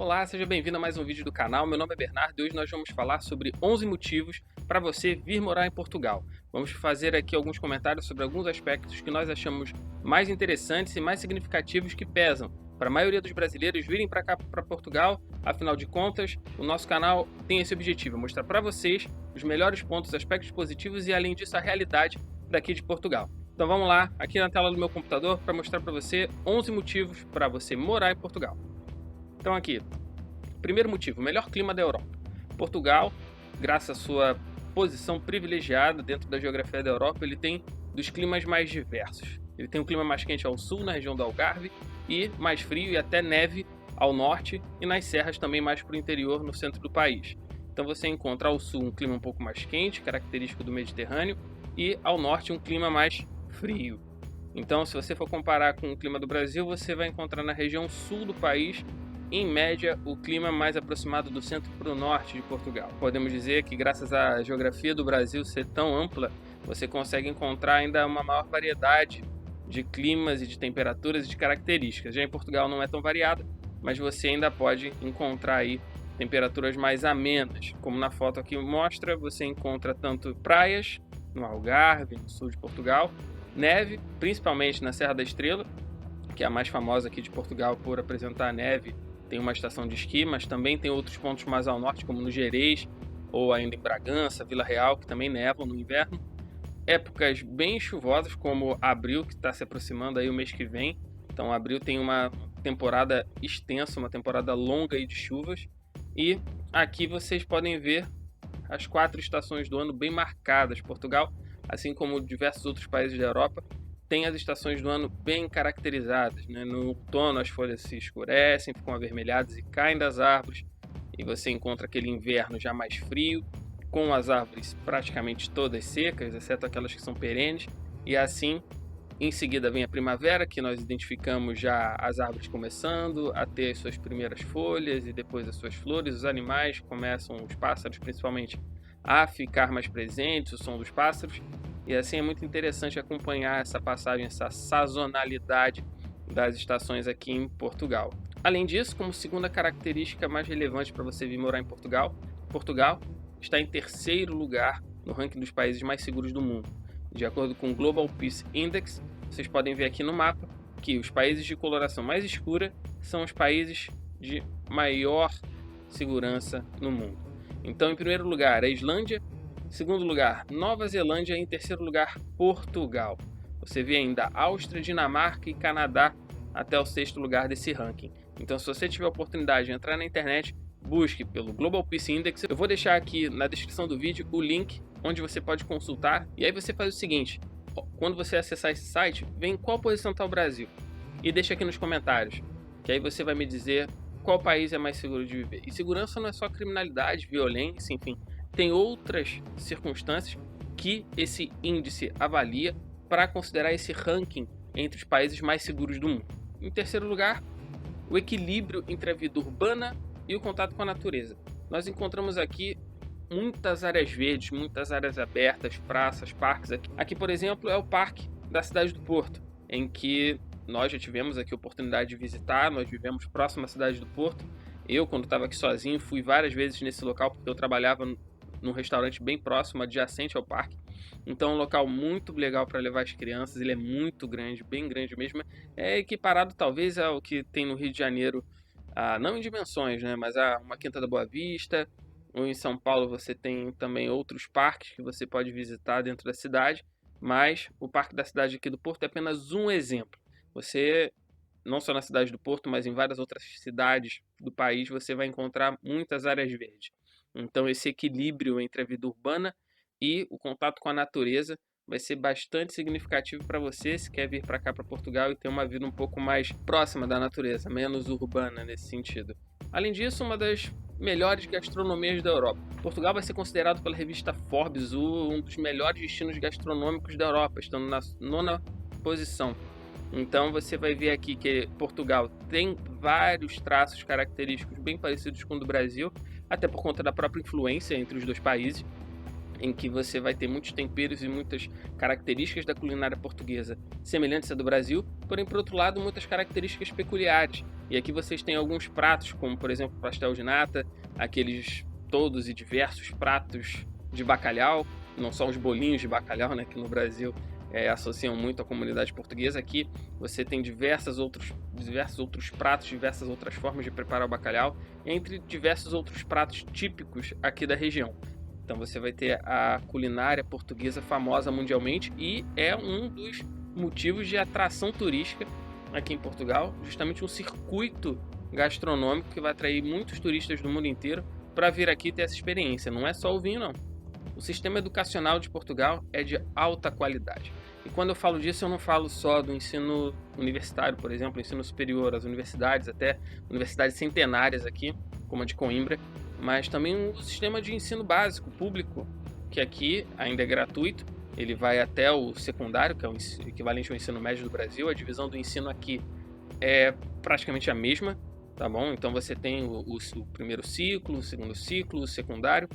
Olá, seja bem-vindo a mais um vídeo do canal. Meu nome é Bernardo e hoje nós vamos falar sobre 11 motivos para você vir morar em Portugal. Vamos fazer aqui alguns comentários sobre alguns aspectos que nós achamos mais interessantes e mais significativos que pesam para a maioria dos brasileiros virem para cá, para Portugal. Afinal de contas, o nosso canal tem esse objetivo, mostrar para vocês os melhores pontos, aspectos positivos e, além disso, a realidade daqui de Portugal. Então vamos lá, aqui na tela do meu computador, para mostrar para você 11 motivos para você morar em Portugal. Então aqui, primeiro motivo, o melhor clima da Europa. Portugal, graças à sua posição privilegiada dentro da geografia da Europa, ele tem dos climas mais diversos. Ele tem um clima mais quente ao sul, na região do Algarve, e mais frio e até neve ao norte, e nas serras também mais para o interior, no centro do país. Então você encontra ao sul um clima um pouco mais quente, característico do Mediterrâneo, e ao norte um clima mais frio. Então, se você for comparar com o clima do Brasil, você vai encontrar na região sul do país, em média, o clima mais aproximado do centro para o norte de Portugal. Podemos dizer que, graças à geografia do Brasil ser tão ampla, você consegue encontrar ainda uma maior variedade de climas e de temperaturas e de características. Já em Portugal não é tão variada, mas você ainda pode encontrar aí temperaturas mais amenas. Como na foto aqui mostra, você encontra tanto praias no Algarve, no sul de Portugal, neve, principalmente na Serra da Estrela, que é a mais famosa aqui de Portugal por apresentar neve. Tem uma estação de esqui, mas também tem outros pontos mais ao norte, como no Gerês, ou ainda em Bragança, Vila Real, que também nevam no inverno. Épocas bem chuvosas, como abril, que está se aproximando aí o mês que vem. Então abril tem uma temporada extensa, uma temporada longa aí de chuvas. E aqui vocês podem ver as 4 estações do ano bem marcadas. Portugal, assim como diversos outros países da Europa, tem as estações do ano bem caracterizadas, né? No outono as folhas se escurecem, ficam avermelhadas e caem das árvores, e você encontra aquele inverno já mais frio, com as árvores praticamente todas secas, exceto aquelas que são perenes, e assim em seguida vem a primavera, que nós identificamos já as árvores começando a ter as suas primeiras folhas e depois as suas flores. Os animais começam, os pássaros principalmente, a ficar mais presentes, o som dos pássaros. E assim é muito interessante acompanhar essa passagem, essa sazonalidade das estações aqui em Portugal. Além disso, como segunda característica mais relevante para você vir morar em Portugal, Portugal está em terceiro lugar no ranking dos países mais seguros do mundo. De acordo com o Global Peace Index, vocês podem ver aqui no mapa que os países de coloração mais escura são os países de maior segurança no mundo. Então, em primeiro lugar, a Islândia. Em segundo lugar, Nova Zelândia. E em terceiro lugar, Portugal. Você vê ainda Áustria, Dinamarca e Canadá até o sexto lugar desse ranking. Então, se você tiver a oportunidade de entrar na internet, busque pelo Global Peace Index. Eu vou deixar aqui na descrição do vídeo o link onde você pode consultar. E aí você faz o seguinte, quando você acessar esse site, vem em qual posição está o Brasil. E deixa aqui nos comentários, que aí você vai me dizer qual país é mais seguro de viver. E segurança não é só criminalidade, violência, enfim. Tem outras circunstâncias que esse índice avalia para considerar esse ranking entre os países mais seguros do mundo. Em terceiro lugar, o equilíbrio entre a vida urbana e o contato com a natureza. Nós encontramos aqui muitas áreas verdes, muitas áreas abertas, praças, parques. Aqui, por exemplo, é o parque da cidade do Porto, em que nós já tivemos aqui a oportunidade de visitar. Nós vivemos próximo à cidade do Porto. Eu, quando estava aqui sozinho, fui várias vezes nesse local, porque eu trabalhava num restaurante bem próximo, adjacente ao parque. Então é um local muito legal para levar as crianças. Ele é muito grande, bem grande mesmo. É equiparado talvez ao que tem no Rio de Janeiro, não em dimensões, né, mas uma Quinta da Boa Vista. Ou em São Paulo você tem também outros parques que você pode visitar dentro da cidade. Mas o parque da cidade aqui do Porto é apenas um exemplo. Você, não só na cidade do Porto, mas em várias outras cidades do país, você vai encontrar muitas áreas verdes. Então esse equilíbrio entre a vida urbana e o contato com a natureza vai ser bastante significativo para você se quer vir para cá, para Portugal, e ter uma vida um pouco mais próxima da natureza, menos urbana nesse sentido. Além disso, uma das melhores gastronomias da Europa. Portugal vai ser considerado pela revista Forbes um dos melhores destinos gastronômicos da Europa, estando na 9ª posição. Então você vai ver aqui que Portugal tem vários traços característicos bem parecidos com o do Brasil, até por conta da própria influência entre os dois países, em que você vai ter muitos temperos e muitas características da culinária portuguesa semelhantes à do Brasil, porém, por outro lado, muitas características peculiares. E aqui vocês têm alguns pratos, como por exemplo pastel de nata, aqueles todos e diversos pratos de bacalhau, não só os bolinhos de bacalhau, né, que no Brasil associam muito à comunidade portuguesa. Aqui você tem diversos outros pratos, diversas outras formas de preparar o bacalhau, entre diversos outros pratos típicos aqui da região. Então você vai ter a culinária portuguesa famosa mundialmente e é um dos motivos de atração turística aqui em Portugal, justamente um circuito gastronômico que vai atrair muitos turistas do mundo inteiro para vir aqui ter essa experiência. Não é só o vinho, não. O sistema educacional de Portugal é de alta qualidade. E quando eu falo disso, eu não falo só do ensino universitário, por exemplo, ensino superior, as universidades, até universidades centenárias aqui, como a de Coimbra, mas também o sistema de ensino básico, público, que aqui ainda é gratuito. Ele vai até o secundário, que é o equivalente ao ensino médio do Brasil. A divisão do ensino aqui é praticamente a mesma, tá bom? Então você tem o primeiro ciclo, o segundo ciclo, o secundário.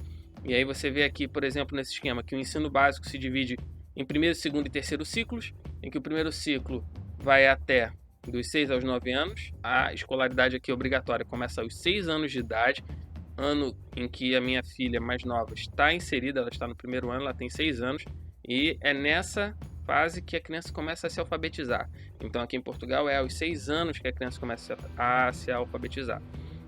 E aí você vê aqui, por exemplo, nesse esquema, que o ensino básico se divide em primeiro, segundo e terceiro ciclos, em que o primeiro ciclo vai até dos 6 aos 9 anos. A escolaridade aqui obrigatória começa aos 6 anos de idade, ano em que a minha filha mais nova está inserida, ela está no primeiro ano, ela tem 6 anos, e é nessa fase que a criança começa a se alfabetizar. Então aqui em Portugal é aos 6 anos que a criança começa a se alfabetizar.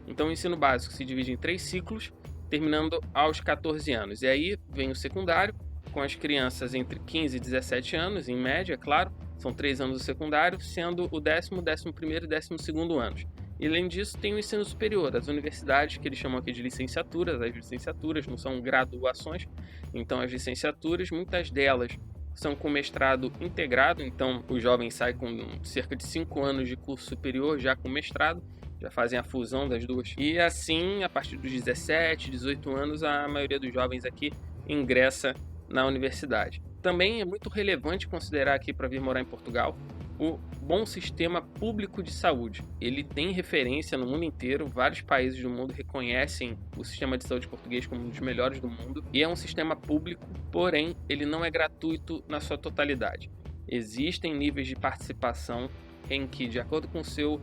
Então o ensino básico se divide em 3 ciclos, terminando aos 14 anos. E aí vem o secundário, com as crianças entre 15 e 17 anos, em média, claro, são 3 anos do secundário, sendo o 10º, 11º e 12º anos. E além disso, tem o ensino superior, as universidades, que eles chamam aqui de licenciaturas. As licenciaturas não são graduações, então as licenciaturas, muitas delas são com mestrado integrado, então o jovem sai com cerca de 5 anos de curso superior já com mestrado, já fazem a fusão das duas. E assim, a partir dos 17, 18 anos, a maioria dos jovens aqui ingressa na universidade. Também é muito relevante considerar aqui, para vir morar em Portugal, o bom sistema público de saúde. Ele tem referência no mundo inteiro, vários países do mundo reconhecem o sistema de saúde português como um dos melhores do mundo, e é um sistema público, porém ele não é gratuito na sua totalidade. Existem níveis de participação em que, de acordo com o seu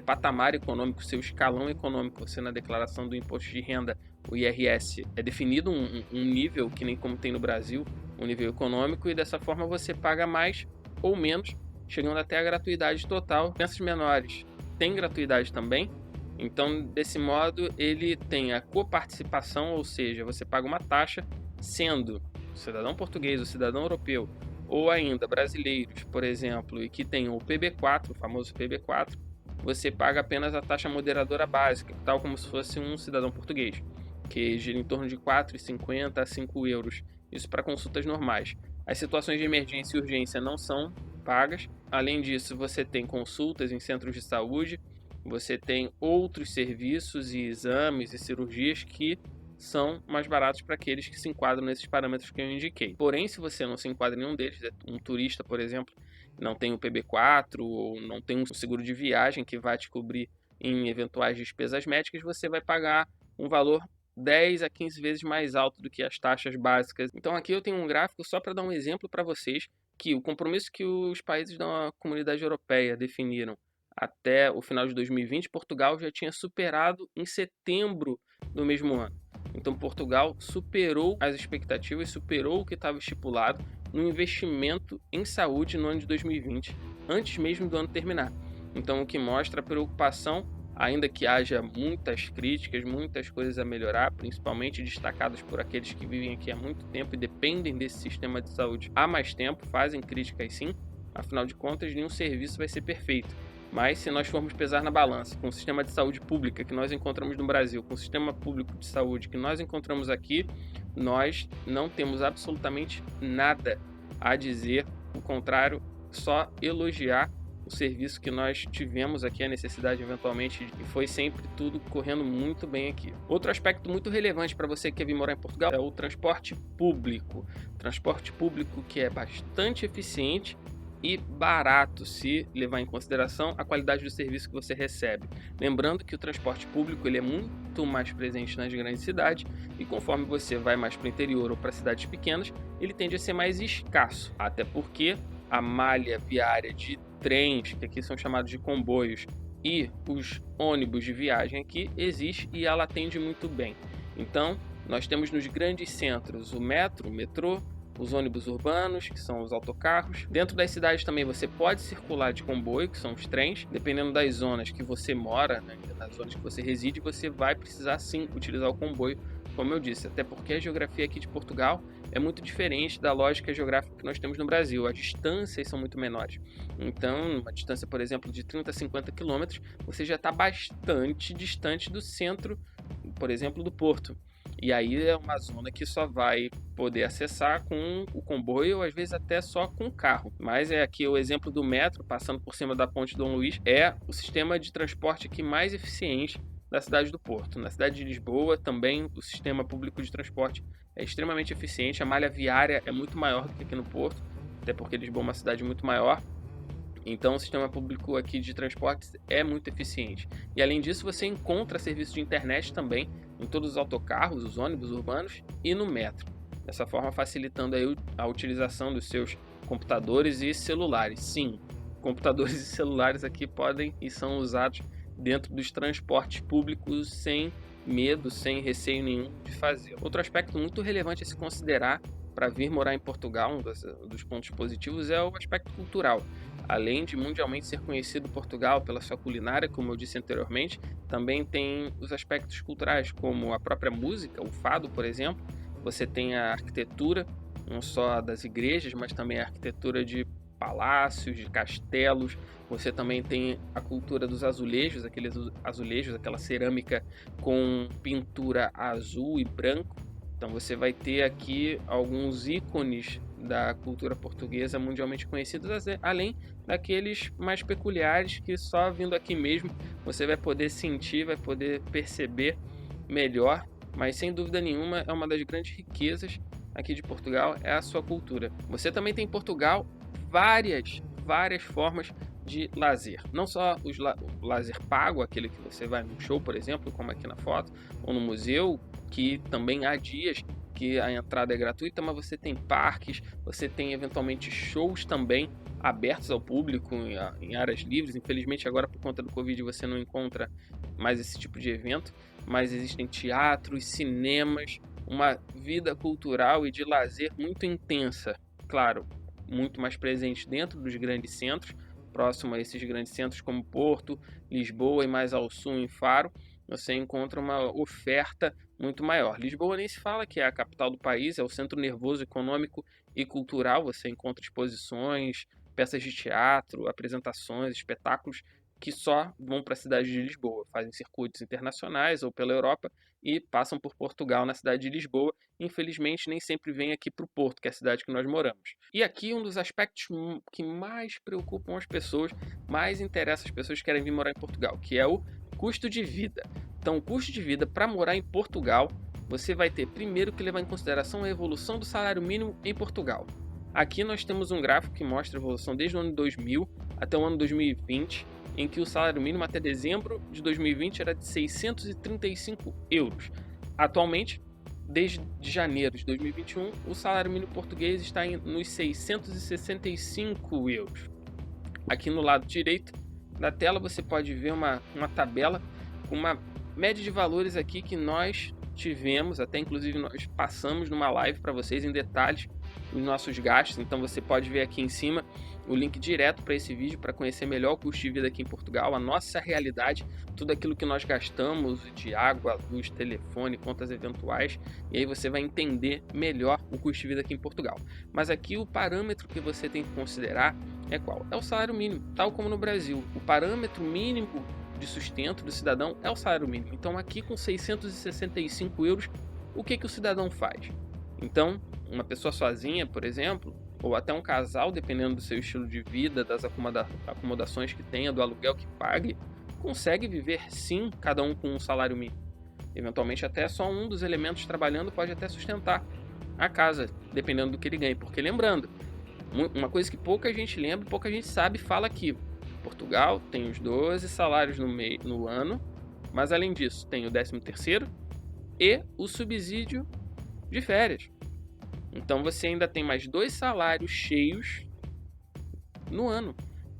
patamar econômico, seu escalão econômico, você na declaração do imposto de renda, o IRS, é definido um nível, que nem como tem no Brasil, um nível econômico, e dessa forma você paga mais ou menos, chegando até a gratuidade total. Crianças menores têm gratuidade também, então desse modo ele tem a coparticipação, ou seja, você paga uma taxa, sendo cidadão português ou cidadão europeu, ou ainda brasileiros, por exemplo, e que tem o PB4, o famoso PB4, você paga apenas a taxa moderadora básica, tal como se fosse um cidadão português, que gira em torno de 4,50 a 5 euros, isso para consultas normais. As situações de emergência e urgência não são pagas. Além disso, você tem consultas em centros de saúde, você tem outros serviços e exames e cirurgias que são mais baratos para aqueles que se enquadram nesses parâmetros que eu indiquei. Porém, se você não se enquadra em nenhum deles, um turista, por exemplo, não tem o PB4 ou não tem um seguro de viagem que vai te cobrir em eventuais despesas médicas, você vai pagar um valor 10 a 15 vezes mais alto do que as taxas básicas. Então aqui eu tenho um gráfico só para dar um exemplo para vocês, que o compromisso que os países da Comunidade Europeia definiram até o final de 2020, Portugal já tinha superado em setembro do mesmo ano. Então Portugal superou as expectativas, superou o que estava estipulado no investimento em saúde no ano de 2020, antes mesmo do ano terminar. Então o que mostra a preocupação, ainda que haja muitas críticas, muitas coisas a melhorar, principalmente destacadas por aqueles que vivem aqui há muito tempo e dependem desse sistema de saúde há mais tempo, fazem críticas sim, afinal de contas nenhum serviço vai ser perfeito. Mas se nós formos pesar na balança com o sistema de saúde pública que nós encontramos no Brasil, com o sistema público de saúde que nós encontramos aqui, nós não temos absolutamente nada a dizer, o contrário, só elogiar o serviço que nós tivemos aqui, a necessidade eventualmente, e foi sempre tudo correndo muito bem aqui. Outro aspecto muito relevante para você que quer vir morar em Portugal é o transporte público. Transporte público que é bastante eficiente e barato, se levar em consideração a qualidade do serviço que você recebe. Lembrando que o transporte público ele é muito mais presente nas grandes cidades e conforme você vai mais para o interior ou para cidades pequenas, ele tende a ser mais escasso, até porque a malha viária de trens, que aqui são chamados de comboios, e os ônibus de viagem aqui existe e ela atende muito bem. Então, nós temos nos grandes centros o metrô, os ônibus urbanos, que são os autocarros. Dentro das cidades também você pode circular de comboio, que são os trens. Dependendo das zonas que você mora, né, das zonas que você reside, você vai precisar sim utilizar o comboio, como eu disse. Até porque a geografia aqui de Portugal é muito diferente da lógica geográfica que nós temos no Brasil. As distâncias são muito menores. Então, uma distância, por exemplo, de 30 a 50 quilômetros, você já está bastante distante do centro, por exemplo, do Porto. E aí é uma zona que só vai poder acessar com o comboio ou às vezes até só com o carro. Mas é aqui o exemplo do metro, passando por cima da Ponte Dom Luís, é o sistema de transporte aqui mais eficiente da cidade do Porto. Na cidade de Lisboa também o sistema público de transporte é extremamente eficiente, a malha viária é muito maior do que aqui no Porto, até porque Lisboa é uma cidade muito maior. Então o sistema público aqui de transportes é muito eficiente. E além disso, você encontra serviço de internet também em todos os autocarros, os ônibus urbanos e no metro. Dessa forma facilitando aí a utilização dos seus computadores e celulares. Sim, computadores e celulares aqui podem e são usados dentro dos transportes públicos sem medo, sem receio nenhum de fazer. Outro aspecto muito relevante a se considerar para vir morar em Portugal, um dos pontos positivos, é o aspecto cultural. Além de mundialmente ser conhecido Portugal pela sua culinária, como eu disse anteriormente, também tem os aspectos culturais, como a própria música, o fado, por exemplo. Você tem a arquitetura, não só das igrejas, mas também a arquitetura de palácios, de castelos. Você também tem a cultura dos azulejos, aqueles azulejos, aquela cerâmica com pintura azul e branco. Então você vai ter aqui alguns ícones da cultura portuguesa mundialmente conhecidos, além daqueles mais peculiares que só vindo aqui mesmo você vai poder sentir, vai poder perceber melhor. Mas sem dúvida nenhuma é uma das grandes riquezas aqui de Portugal, é a sua cultura. Você também tem em Portugal várias formas de lazer. Não só o lazer pago, aquele que você vai num show, por exemplo, como aqui na foto, ou no museu, que também há dias que a entrada é gratuita, mas você tem parques, você tem eventualmente shows também abertos ao público em áreas livres. Infelizmente agora por conta do Covid você não encontra mais esse tipo de evento, mas existem teatros, cinemas, uma vida cultural e de lazer muito intensa, claro, muito mais presente dentro dos grandes centros, próximo a esses grandes centros como Porto, Lisboa e mais ao sul em Faro, você encontra uma oferta muito maior. Lisboa nem se fala, que é a capital do país, é o centro nervoso econômico e cultural. Você encontra exposições, peças de teatro, apresentações, espetáculos que só vão para a cidade de Lisboa, fazem circuitos internacionais ou pela Europa e passam por Portugal na cidade de Lisboa. Infelizmente nem sempre vem aqui para o Porto, que é a cidade que nós moramos. E aqui um dos aspectos que mais preocupam as pessoas, mais interessa as pessoas que querem vir morar em Portugal, que é o custo de vida. Então, o custo de vida para morar em Portugal, você vai ter primeiro que levar em consideração a evolução do salário mínimo em Portugal. Aqui nós temos um gráfico que mostra a evolução desde o ano 2000 até o ano 2020, em que o salário mínimo até dezembro de 2020 era de 635 euros. Atualmente, desde janeiro de 2021, o salário mínimo português está nos 665 euros. Aqui no lado direito da tela você pode ver uma tabela com uma média de valores aqui que nós tivemos, até inclusive nós passamos numa live para vocês em detalhes os nossos gastos. Então você pode ver aqui em cima o link direto para esse vídeo para conhecer melhor o custo de vida aqui em Portugal, a nossa realidade, tudo aquilo que nós gastamos de água, luz, telefone, contas eventuais, e aí você vai entender melhor o custo de vida aqui em Portugal. Mas aqui o parâmetro que você tem que considerar é qual? É o salário mínimo, tal como no Brasil. O parâmetro mínimo de sustento do cidadão é o salário mínimo. Então aqui com 665 euros, o que o cidadão faz? Então, uma pessoa sozinha, por exemplo, ou até um casal, dependendo do seu estilo de vida, das acomodações que tenha, do aluguel que pague, consegue viver sim, cada um com um salário mínimo. Eventualmente até só um dos elementos trabalhando pode até sustentar a casa, dependendo do que ele ganhe. Porque lembrando, uma coisa que pouca gente lembra, pouca gente sabe, fala aqui, Portugal tem os 12 salários no ano, mas além disso tem o 13º e o subsídio de férias. Então você ainda tem mais 2 salários cheios no ano.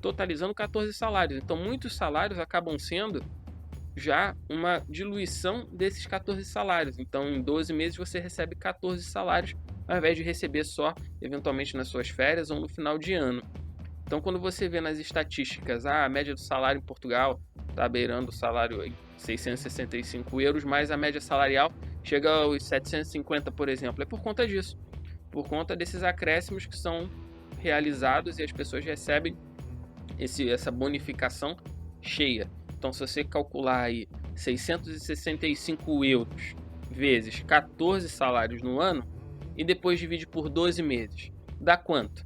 totalizando 14 salários. Então, muitos salários acabam sendo já uma diluição desses 14 salários. Então, em 12 meses você recebe 14 salários, ao invés de receber só, eventualmente, nas suas férias ou no final de ano. Então, quando você vê nas estatísticas, a média do salário em Portugal está beirando o salário aí, 665 euros, mas a média salarial chega aos 750, por exemplo. É por conta disso, por conta desses acréscimos que são realizados e as pessoas recebem essa bonificação cheia. Então, se você calcular aí 665 euros vezes 14 salários no ano e depois divide por 12 meses, dá quanto?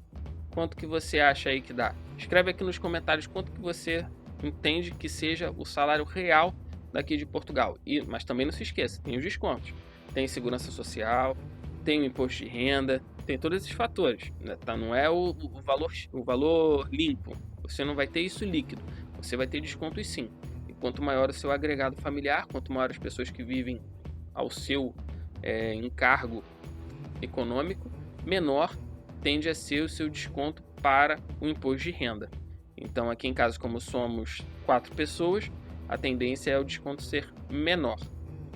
Quanto que você acha aí que dá? Escreve aqui nos comentários quanto que você entende que seja o salário real daqui de Portugal. Mas também não se esqueça, tem os descontos. Tem segurança social, tem o imposto de renda, tem todos esses fatores. Né? Tá? Não é o valor limpo. Você não vai ter isso líquido. Você vai ter descontos sim. E quanto maior o seu agregado familiar, quanto maior as pessoas que vivem ao seu encargo econômico, menor tende a ser o seu desconto para o imposto de renda. Então, aqui em casa, como somos 4 pessoas, a tendência é o desconto ser menor,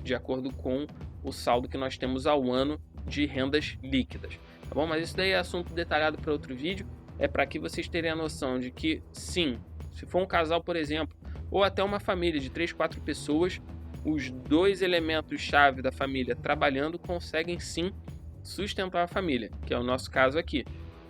de acordo com o saldo que nós temos ao ano de rendas líquidas. Tá bom? Mas isso daí é assunto detalhado para outro vídeo. É para que vocês terem a noção de que, sim, se for um casal, por exemplo, ou até uma família de 3, 4 pessoas, os 2 elementos-chave da família trabalhando conseguem sim sustentar a família, que é o nosso caso aqui.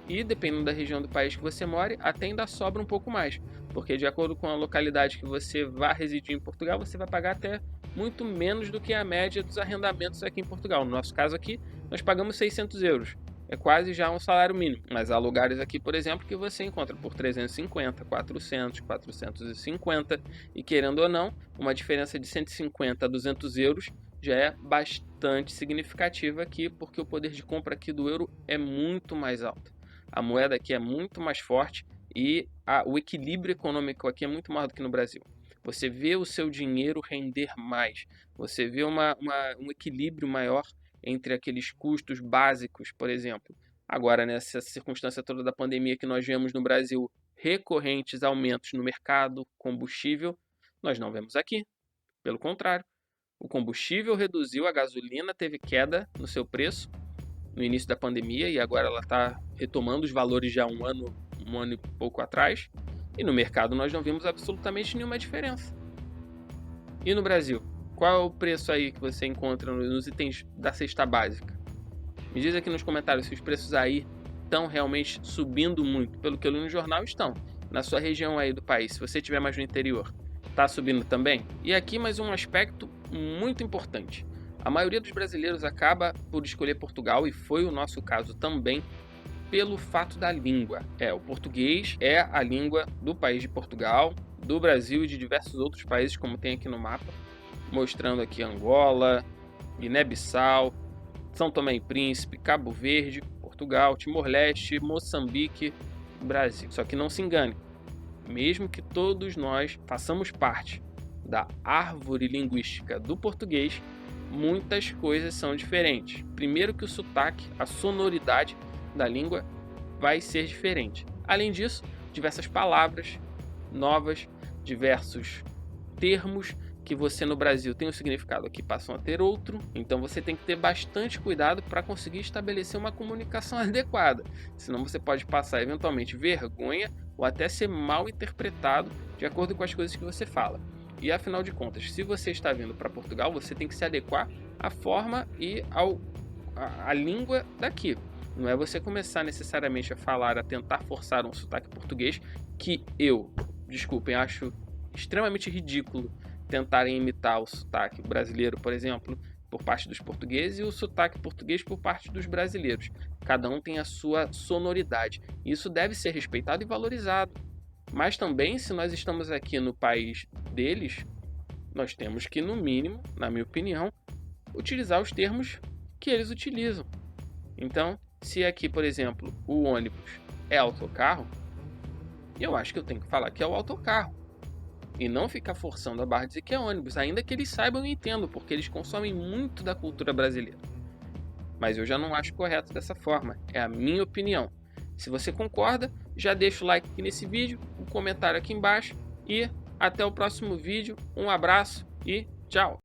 E dependendo da região do país que você mora, até ainda sobra um pouco mais, porque de acordo com a localidade que você vai residir em Portugal, você vai pagar até muito menos do que a média dos arrendamentos aqui em Portugal. No nosso caso aqui, nós pagamos 600 euros. É quase já um salário mínimo. Mas há lugares aqui, por exemplo, que você encontra por 350, 400, 450. E querendo ou não, uma diferença de 150 a 200 euros já é bastante significativa aqui, porque o poder de compra aqui do euro é muito mais alto. A moeda aqui é muito mais forte e o equilíbrio econômico aqui é muito maior do que no Brasil. Você vê o seu dinheiro render mais, você vê um equilíbrio maior entre aqueles custos básicos, por exemplo. Agora, nessa circunstância toda da pandemia que nós vemos no Brasil, recorrentes aumentos no mercado, combustível, nós não vemos aqui. Pelo contrário, o combustível reduziu, a gasolina teve queda no seu preço no início da pandemia e agora ela está retomando os valores já um ano e pouco atrás. E no mercado nós não vimos absolutamente nenhuma diferença. E no Brasil? Qual é o preço aí que você encontra nos itens da cesta básica? Me diz aqui nos comentários se os preços aí estão realmente subindo muito. Pelo que eu li no jornal, estão. Na sua região aí do país, se você estiver mais no interior, está subindo também? E aqui mais um aspecto muito importante. A maioria dos brasileiros acaba por escolher Portugal, e foi o nosso caso também, pelo fato da língua. O português é a língua do país de Portugal, do Brasil e de diversos outros países, como tem aqui no mapa, mostrando aqui Angola, Guiné-Bissau, São Tomé e Príncipe, Cabo Verde, Portugal, Timor-Leste, Moçambique, Brasil. Só que não se engane, mesmo que todos nós façamos parte da árvore linguística do português, muitas coisas são diferentes. Primeiro que o sotaque, a sonoridade da língua vai ser diferente. Além disso, diversas palavras novas, diversos termos que você no Brasil tem um significado aqui passam a ter outro. Então você tem que ter bastante cuidado para conseguir estabelecer uma comunicação adequada. Senão você pode passar eventualmente vergonha ou até ser mal interpretado de acordo com as coisas que você fala. E afinal de contas, se você está vindo para Portugal, você tem que se adequar à forma e à língua daqui. Não é você começar necessariamente a falar, a tentar forçar um sotaque português, que desculpem, acho extremamente ridículo tentarem imitar o sotaque brasileiro, por exemplo, por parte dos portugueses e o sotaque português por parte dos brasileiros. Cada um tem a sua sonoridade. Isso deve ser respeitado e valorizado. Mas também, se nós estamos aqui no país deles, nós temos que, no mínimo, na minha opinião, utilizar os termos que eles utilizam. Então, se aqui, por exemplo, o ônibus é autocarro, eu acho que eu tenho que falar que é o autocarro. E não ficar forçando a barra de dizer que é ônibus, ainda que eles saibam e entendam, porque eles consomem muito da cultura brasileira. Mas eu já não acho correto dessa forma, é a minha opinião. Se você concorda, já deixa o like aqui nesse vídeo, um comentário aqui embaixo e até o próximo vídeo. Um abraço e tchau!